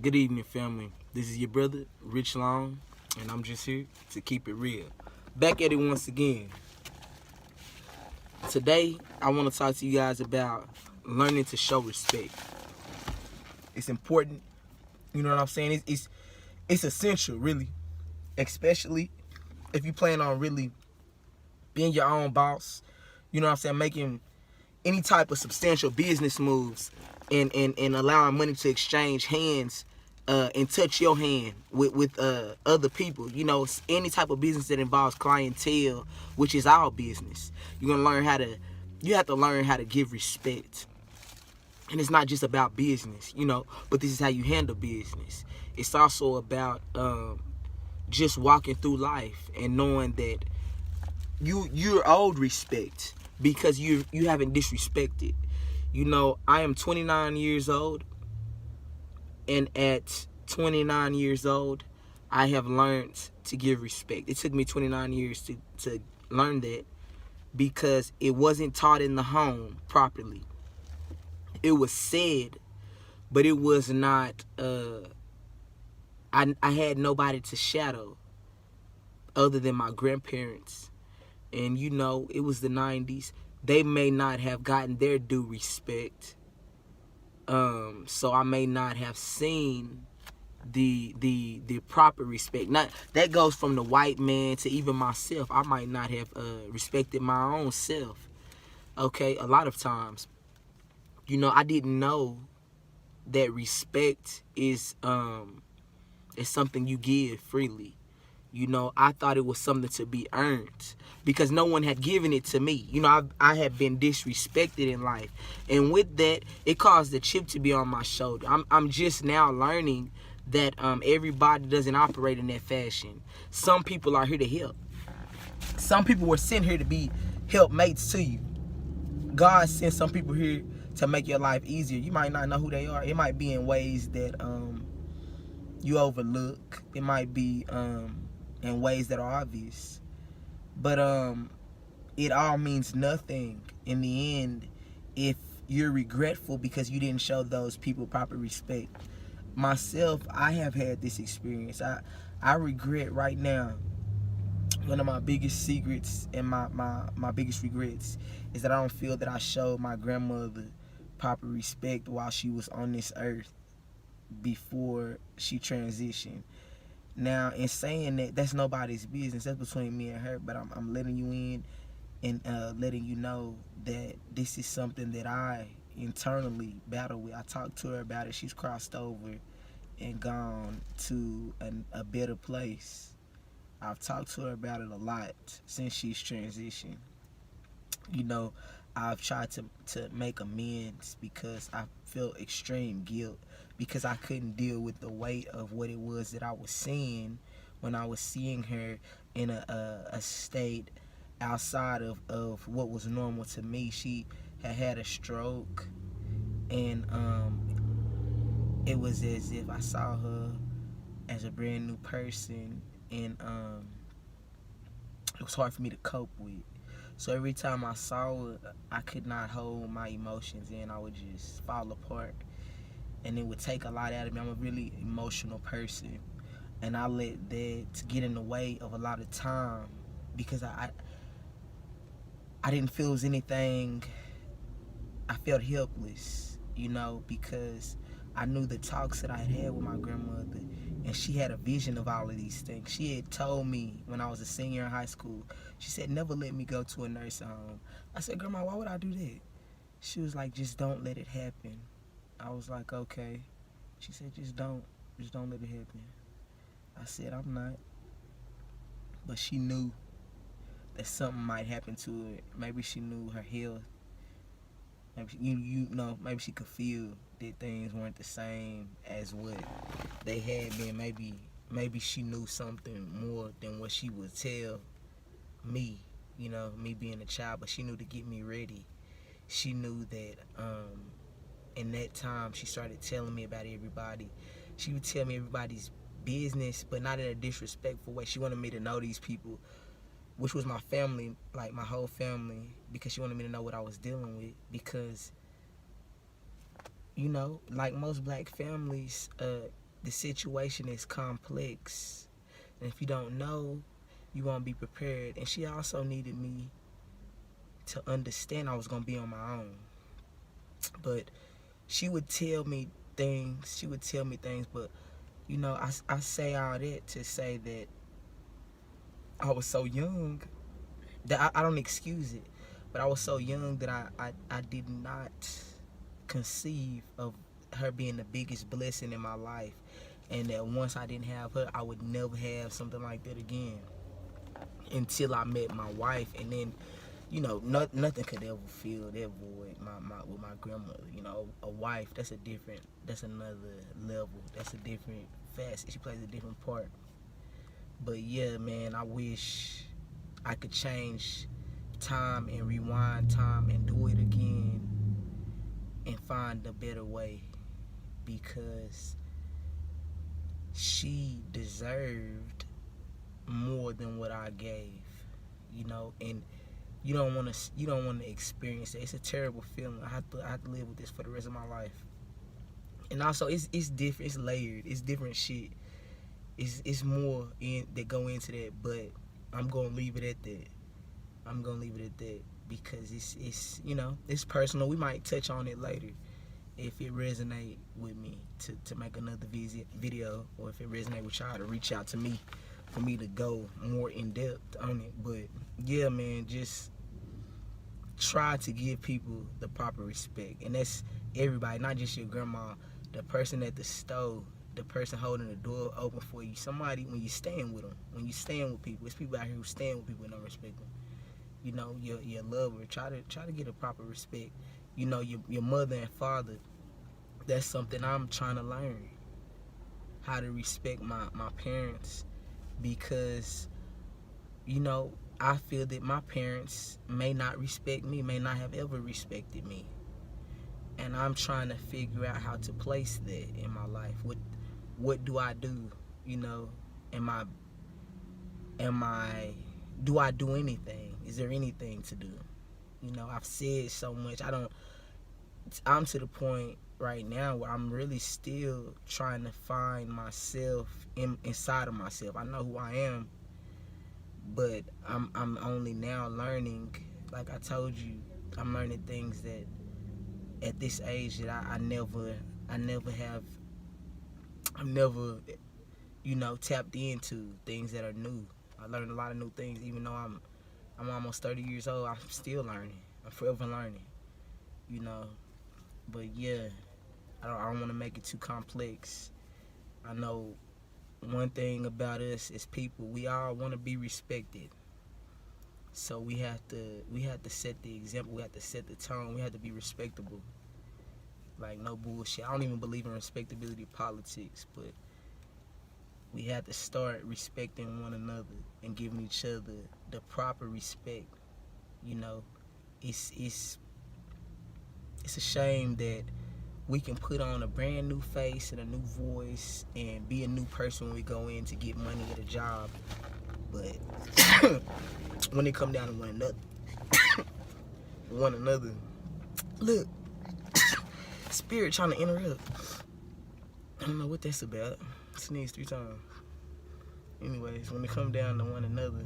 Good evening, family. This is your brother, Rich Long, and I'm just here to keep it real. Back at it once again. Today, I want to talk to you guys about learning to show respect. It's important, you know what I'm saying? It's essential, really, especially if you plan on really being your own boss. You know what I'm saying? Making any type of substantial business moves and allowing money to exchange hands and touch your hand with other people. You know, any type of business that involves clientele, which is our business. You have to learn how to give respect. And it's not just about business, you know, but this is how you handle business. It's also about just walking through life and knowing that you're owed respect because you haven't disrespected. You know, I am 29 years old, and at 29 years old, I have learned to give respect. It took me 29 years to learn that because it wasn't taught in the home properly. It was said, but it was not, I had nobody to shadow other than my grandparents. And, you know, it was the 90s. They may not have gotten their due respect. So I may not have seen the proper respect. Not that goes from the white man to even myself. I might not have respected my own self. Okay, a lot of times, you know, I didn't know that respect is something you give freely. You know, I thought it was something to be earned because no one had given it to me. You know, I had been disrespected in life. And with that, it caused the chip to be on my shoulder. I'm just now learning that everybody doesn't operate in that fashion. Some people are here to help. Some people were sent here to be helpmates to you. God sent some people here to make your life easier. You might not know who they are. It might be in ways that you overlook. It might be in ways that are obvious. But it all means nothing in the end if you're regretful because you didn't show those people proper respect. Myself, I have had this experience. I regret right now. One of my biggest secrets and my biggest regrets is that I don't feel that I showed my grandmother proper respect while she was on this earth before she transitioned. Now, in saying that, that's nobody's business. That's between me and her. But I'm letting you in and letting you know that this is something that I internally battle with. I talked to her about it. She's crossed over and gone to a better place. I've talked to her about it a lot since she's transitioned. You know, I've tried to make amends because I felt extreme guilt because I couldn't deal with the weight of what it was that I was seeing when I was seeing her in a state outside of what was normal to me. She had a stroke, and it was as if I saw her as a brand new person, and it was hard for me to cope with. So every time I saw her, I could not hold my emotions in. I would just fall apart. And it would take a lot out of me. I'm a really emotional person. And I let that get in the way of a lot of time because I didn't feel it was anything. I felt helpless, you know, because I knew the talks that I had with my grandmother, and she had a vision of all of these things. She had told me when I was a senior in high school, she said, never let me go to a nursing home. I said, Grandma, why would I do that? She was like, just don't let it happen. I was like, okay. She said, just don't let it happen. I said, I'm not. But she knew that something might happen to her. Maybe she knew her health. Maybe you know, maybe she could feel that things weren't the same as what they had been. Maybe she knew something more than what she would tell me, you know, me being a child. But she knew to get me ready. She knew that in that time she started telling me about everybody. She would tell me everybody's business, but not in a disrespectful way. She wanted me to know these people, which was my family, like my whole family, because she wanted me to know what I was dealing with. Because, you know, like most black families, the situation is complex, and if you don't know, you won't be prepared. And she also needed me to understand I was gonna be on my own. But she would tell me things. But I say all that to say that I was so young that I don't excuse it, but I was so young that I did not conceive of her being the biggest blessing in my life, and that once I didn't have her, I would never have something like that again until I met my wife. And then nothing could ever fill that void with my grandmother. A wife, that's another level, that's a different facet. She plays a different part. But yeah, man, I wish I could change time and rewind time and do it again and find a better way, because she deserved more than what I gave, and you don't want to experience it. It's a terrible feeling. I have to live with this for the rest of my life. And also, it's different. It's layered. It's different shit. It's more that go into that. But I'm gonna leave it at that. Because it's personal. We might touch on it later if it resonate with me to make another video, or if it resonate with y'all to reach out to me for me to go more in depth on it. But yeah, man, just try to give people the proper respect, and that's everybody, not just your grandma, the person at the store, the person holding the door open for you, somebody when you're staying with them, when you're staying with people. It's people out here who staying with people and don't respect them. Your lover, try to get a proper respect. Your mother and father, that's something I'm trying to learn, how to respect my parents, because I feel that my parents may not respect me, may not have ever respected me, and I'm trying to figure out how to place that in my life. What do I do? Do I do anything? Is there anything to do? I've said so much. I'm to the point right now where I'm really still trying to find myself inside of myself. I know who I am, but I'm only now learning. Like I told you, I'm learning things that at this age that I've never tapped into, things that are new. I learned a lot of new things. Even though I'm almost 30 years old, I'm still learning. I'm forever learning. But yeah, I don't want to make it too complex. I know one thing about us as people, we all want to be respected. So we have to set the example. We have to set the tone. We have to be respectable. Like, no bullshit. I don't even believe in respectability politics, but we have to start respecting one another and giving each other the proper respect. It's a shame that we can put on a brand new face and a new voice and be a new person when we go in to get money at a job, but when it come down to one another, look, spirit trying to interrupt. I don't know what that's about. Sneeze 3 times. Anyways, when it come down to one another,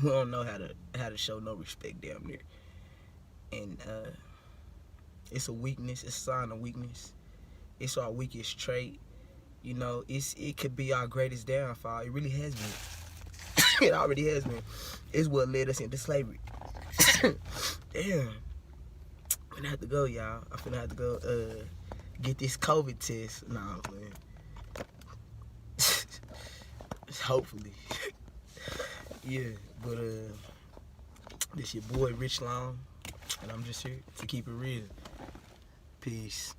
we don't know how to show no respect down there. And it's a weakness. It's a sign of weakness. It's our weakest trait. It could be our greatest downfall. It really has been. It already has been. It's what led us into slavery. Damn. I'm finna have to go, y'all. I'm finna have to go get this COVID test. Nah, man. Hopefully. Yeah, but this your boy Rich Long, and I'm just here to keep it real. Peace.